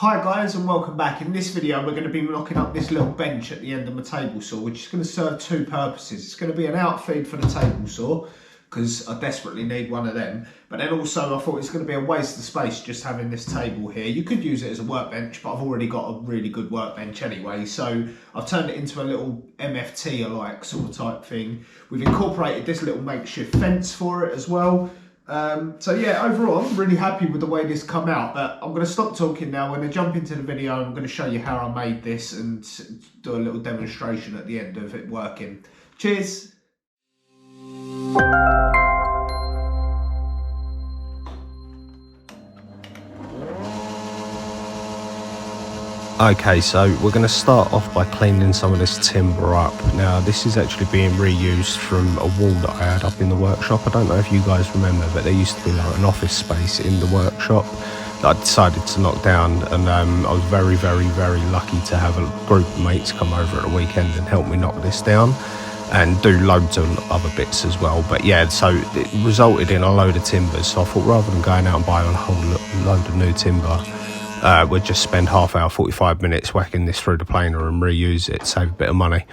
Hi guys and welcome back. In this video we're going to be knocking up this little bench at the end of my table saw, which is going to serve two purposes. It's going to be an outfeed for the table saw because I desperately need one of them, but then also I thought it's going to be a waste of space just having this table here. You could use it as a workbench, but I've already got a really good workbench anyway, so I've turned it into a little MFT alike sort of type thing. We've incorporated this little makeshift fence for it as well. So yeah, overall I'm really happy with the way this come out, but I'm going to stop talking now. I'm going to jump into the video and I'm going to show you how I made this and do a little demonstration at the end of it working. Cheers! Okay, so we're going to start off by cleaning some of this timber up. Now this is actually being reused from a wall that I had up in the workshop. I don't know if you guys remember, but there used to be like an office space in the workshop that I decided to knock down, and I was very lucky to have a group of mates come over at the weekend and help me knock this down and do loads of other bits as well. But yeah, so it resulted in a load of timbers, so I thought rather than going out and buying a whole load of new timber, we'll just spend half hour, 45 minutes whacking this through the planer and reuse it, save a bit of money.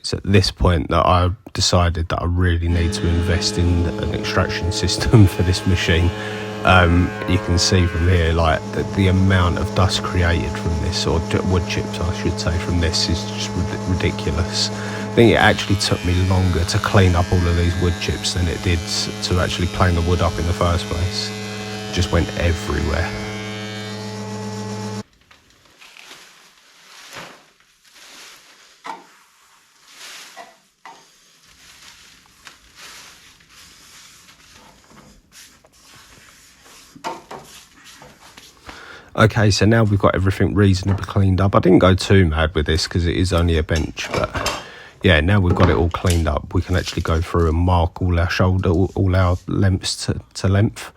It's at this point that I decided that I really need to invest in an extraction system for this machine. You can see from here like the amount of dust created from this, or wood chips I should say, from this is just ridiculous. I think it actually took me longer to clean up all of these wood chips than it did to actually plane the wood up in the first place. It just went everywhere. Okay, so now we've got everything reasonably cleaned up. I didn't go too mad with this because it is only a bench, but yeah, now we've got it all cleaned up, we can actually go through and mark all our shoulder, all our lengths to length.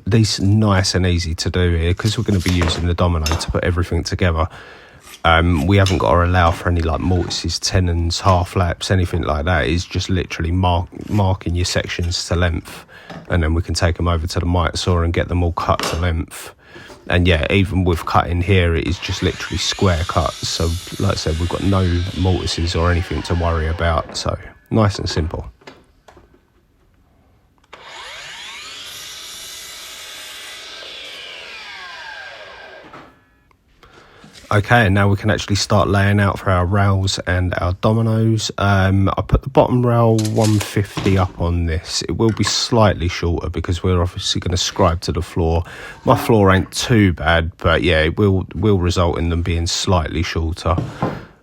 These are nice and easy to do here because we're going to be using the domino to put everything together. We haven't got to allow for any like mortises, tenons, half laps, anything like that. It's just literally marking your sections to length, and then we can take them over to the mite saw and get them all cut to length. And yeah, even with cutting here, it is just literally square cuts. So like I said, we've got no mortises or anything to worry about. So nice and simple. Okay, and now we can actually start laying out for our rails and our dominoes. I put the bottom rail 150 up on this. It will be slightly shorter because we're obviously going to scribe to the floor. My floor ain't too bad, but yeah, it will result in them being slightly shorter.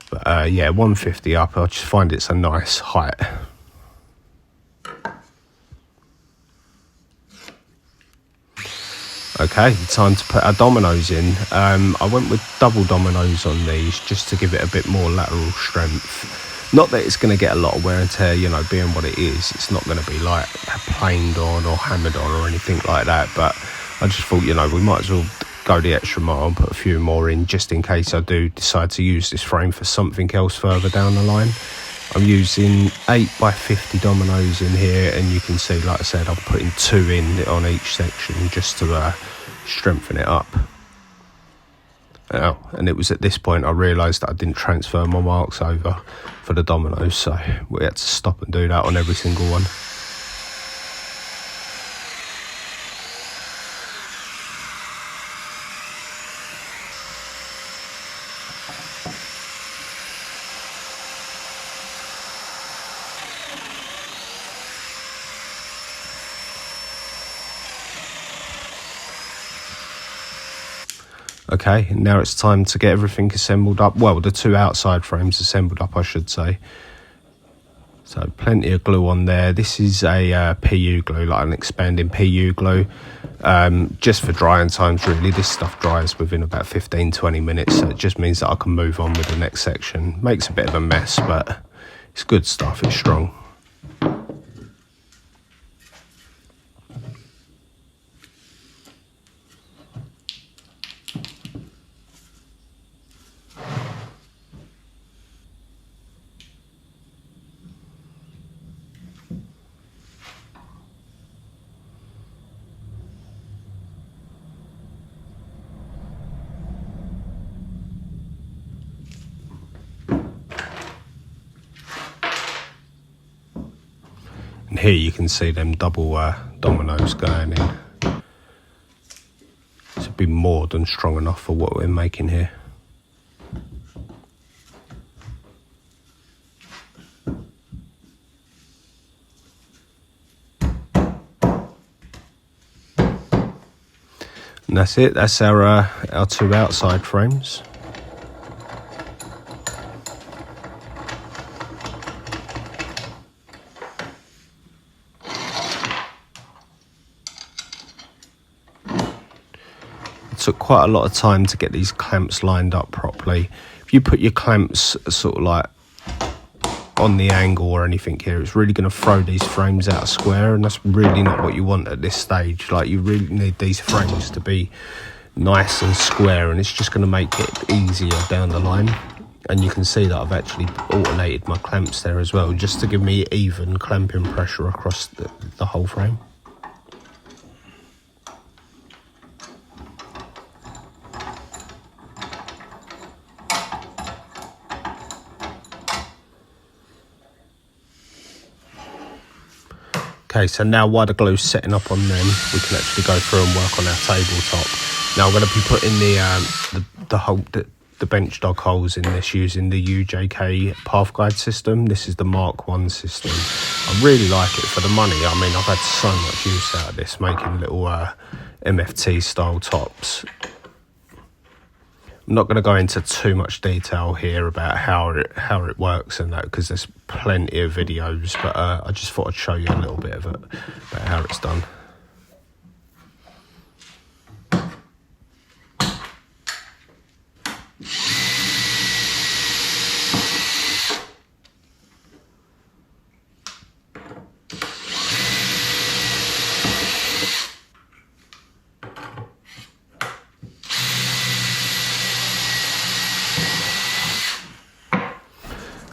But yeah, 150 up. I just find it's a nice height. Okay, time to put our dominoes in. I went with double dominoes on these just to give it a bit more lateral strength. Not that it's going to get a lot of wear and tear, you know, being what it is. It's not going to be like planed on or hammered on or anything like that. But I just thought, you know, we might as well go the extra mile and put a few more in just in case I do decide to use this frame for something else further down the line. I'm using 8x50 dominoes in here, and you can see, like I said, I'm putting 2 in on each section just to strengthen it up. And it was at this point I realised that I didn't transfer my marks over for the dominoes, so we had to stop and do that on every single one. Okay, now it's time to get everything assembled up. Well, the 2 outside frames assembled up, I should say. So plenty of glue on there. This is a PU glue, like an expanding PU glue, just for drying times really. This stuff dries within about 15-20 minutes, so it just means that I can move on with the next section. Makes a bit of a mess, but it's good stuff, it's strong. And here you can see them double dominoes going in. It's a bit more than strong enough for what we're making here. And that's it. That's our 2 outside frames. It took quite a lot of time to get these clamps lined up properly. If you put your clamps sort of like on the angle or anything here, it's really going to throw these frames out of square, and that's really not what you want at this stage. Like, you really need these frames to be nice and square, and it's just going to make it easier down the line. And you can see that I've actually alternated my clamps there as well, just to give me even clamping pressure across the whole frame. Okay, so now while the glue's setting up on them, we can actually go through and work on our tabletop. Now I'm going to be putting the bench dog holes in this using the UJK path guide system. This is the Mark 1 system. I really like it for the money. I mean, I've had so much use out of this, making little MFT style tops. I'm not going to go into too much detail here about how it works and that, because there's plenty of videos, but I just thought I'd show you a little bit of it, about how it's done.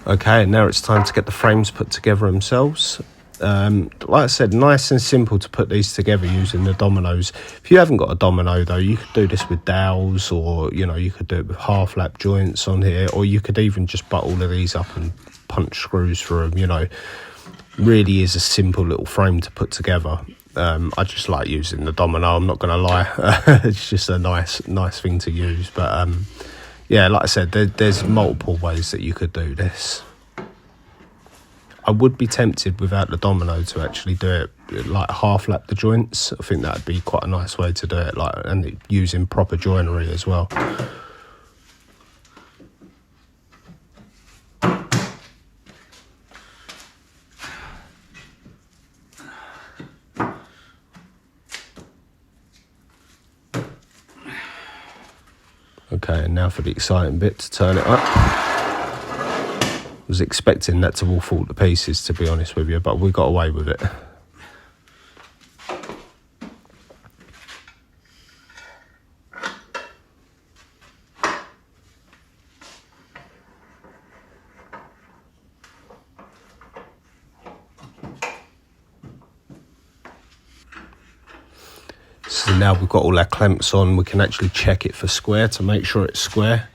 Okay, now it's time to get the frames put together themselves. Like I said, nice and simple to put these together using the dominoes. If you haven't got a domino though, you could do this with dowels, or you could do it with half lap joints on here, or you could even just butt all of these up and punch screws through them. Really is a simple little frame to put together. I just like using the domino, I'm not gonna lie. It's just a nice thing to use, but yeah, like I said, there's multiple ways that you could do this. I would be tempted without the domino to actually do it like half lap the joints. I think that'd be quite a nice way to do it, and using proper joinery as well. Okay, and now for the exciting bit, to turn it up. I was expecting that to all fall to pieces, to be honest with you, but we got away with it. So now we've got all our clamps on, we can actually check it for square to make sure it's square.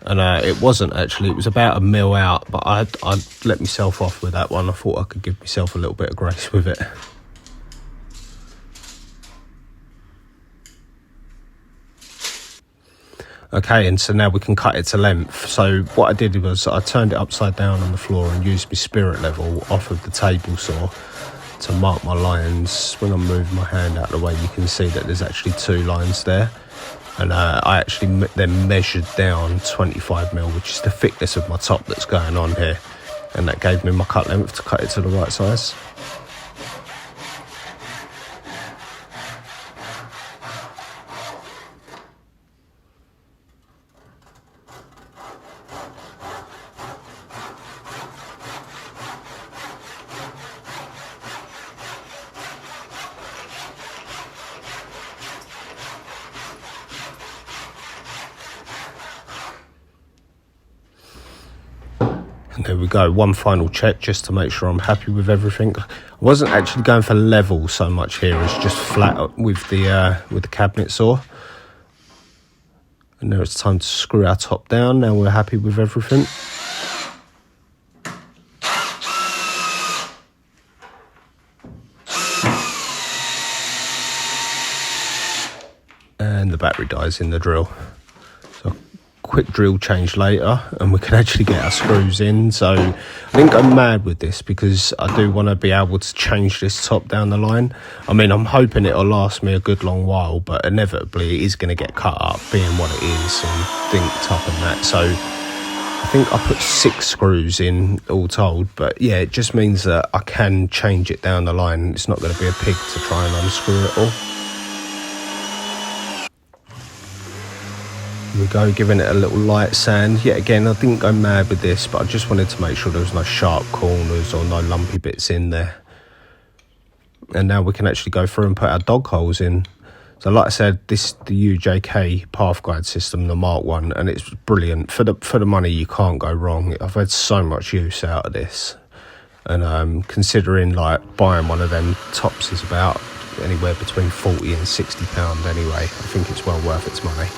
And it wasn't actually, it was about 1 mil out, but I'd let myself off with that one. I thought I could give myself a little bit of grace with it. Okay, and so now we can cut it to length. So what I did was I turned it upside down on the floor and used my spirit level off of the table saw to mark my lines. When I move my hand out of the way, you can see that there's actually 2 lines there. And I actually then measured down 25 mil, which is the thickness of my top that's going on here. And that gave me my cut length to cut it to the right size. And there we go, one final check just to make sure I'm happy with everything. I wasn't actually going for level so much here as just flat with the cabinet saw. And now it's time to screw our top down. Now we're happy with everything. battery dies in the drill. So quick drill change later and we can actually get our screws in. So I didn't go mad with this because I do want to be able to change this top down the line. I mean, I'm hoping it'll last me a good long while, but inevitably it is going to get cut up being what it is and dinked up and that. So I think I put 6 screws in all told, but yeah, it just means that I can change it down the line. It's not going to be a pig to try and unscrew it all. We go, giving it a little light sand. Yet again, I didn't go mad with this, but I just wanted to make sure there was no sharp corners or no lumpy bits in there. And now we can actually go through and put our dog holes in. So like I said, this is the UJK path guide system, the Mark 1, and it's brilliant. For the money, you can't go wrong. I've had so much use out of this. And considering like buying one of them tops is about anywhere between £40 and £60 anyway, I think it's well worth its money.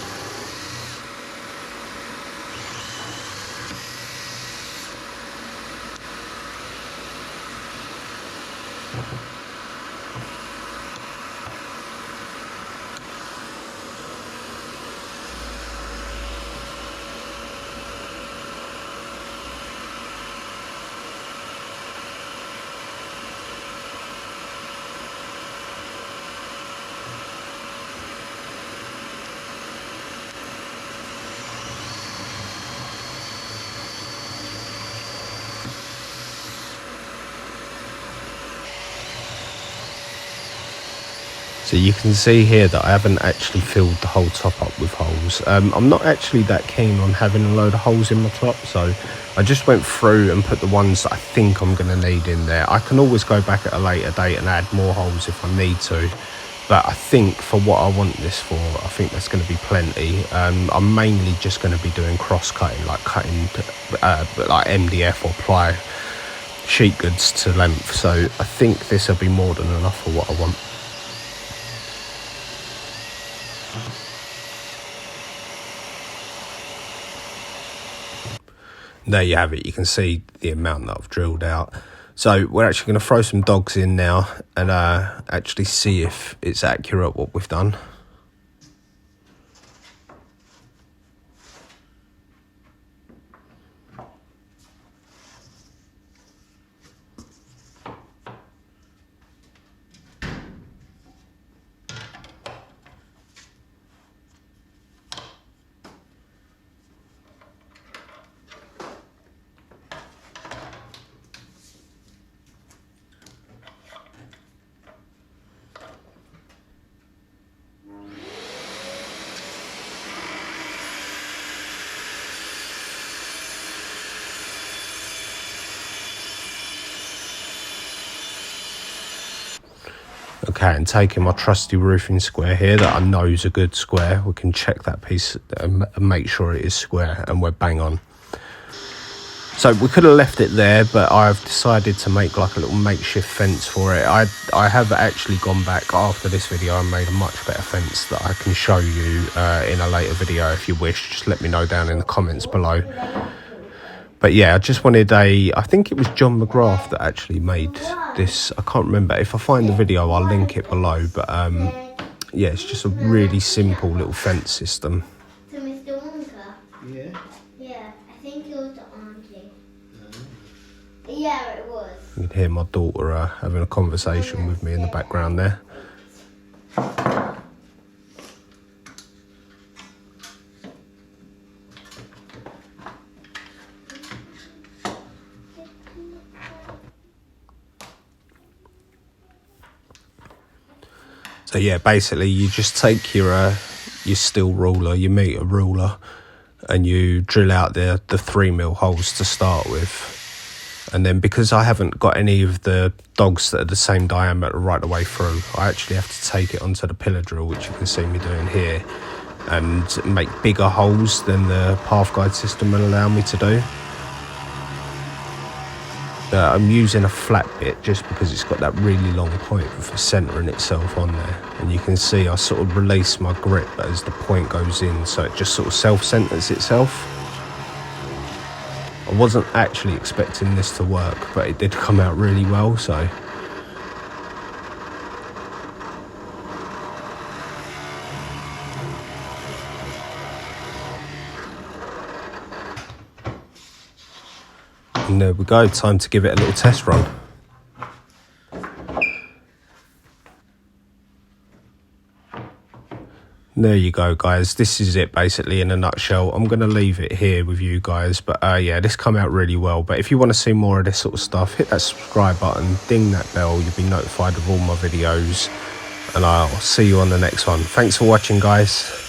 So you can see here that I haven't actually filled the whole top up with holes. I'm not actually that keen on having a load of holes in my top, so I just went through and put the ones that I think I'm going to need in there. I can always go back at a later date and add more holes if I need to, but I think for what I want this for, I think that's going to be plenty. I'm mainly just going to be doing cross-cutting, like cutting like MDF or ply sheet goods to length, so I think this will be more than enough for what I want. There you have it. You can see the amount that I've drilled out. So we're actually going to throw some dogs in now and actually see if it's accurate what we've done. Okay, and taking my trusty roofing square here that I know is a good square, we can check that piece and make sure it is square, and we're bang on. So we could have left it there, but I've decided to make like a little makeshift fence for it. I have actually gone back after this video and made a much better fence that I can show you in a later video if you wish. Just let me know down in the comments below. But yeah, I just wanted I think it was John McGrath that actually made this. I can't remember. If I find the video, I'll link it below. But yeah, it's just a really simple little fence system. To Mr. Wonka? Yeah. Yeah, I think it was the auntie. Yeah, it was. You can hear my daughter having a conversation with me in the background there. So yeah, basically you just take your steel ruler, your meter ruler, and you drill out the 3mm holes to start with. And then because I haven't got any of the dogs that are the same diameter right the way through, I actually have to take it onto the pillar drill, which you can see me doing here, and make bigger holes than the path guide system will allow me to do. I'm using a flat bit just because it's got that really long point for centering itself on there, and you can see I sort of release my grip as the point goes in, so it just sort of self-centers itself. I wasn't actually expecting this to work, but it did come out really well. So And there we go, time to give it a little test run. There you go, guys. This is it basically in a nutshell. I'm going to leave it here with you guys. But yeah, this come out really well. But if you want to see more of this sort of stuff, hit that subscribe button, ding that bell. You'll be notified of all my videos. And I'll see you on the next one. Thanks for watching, guys.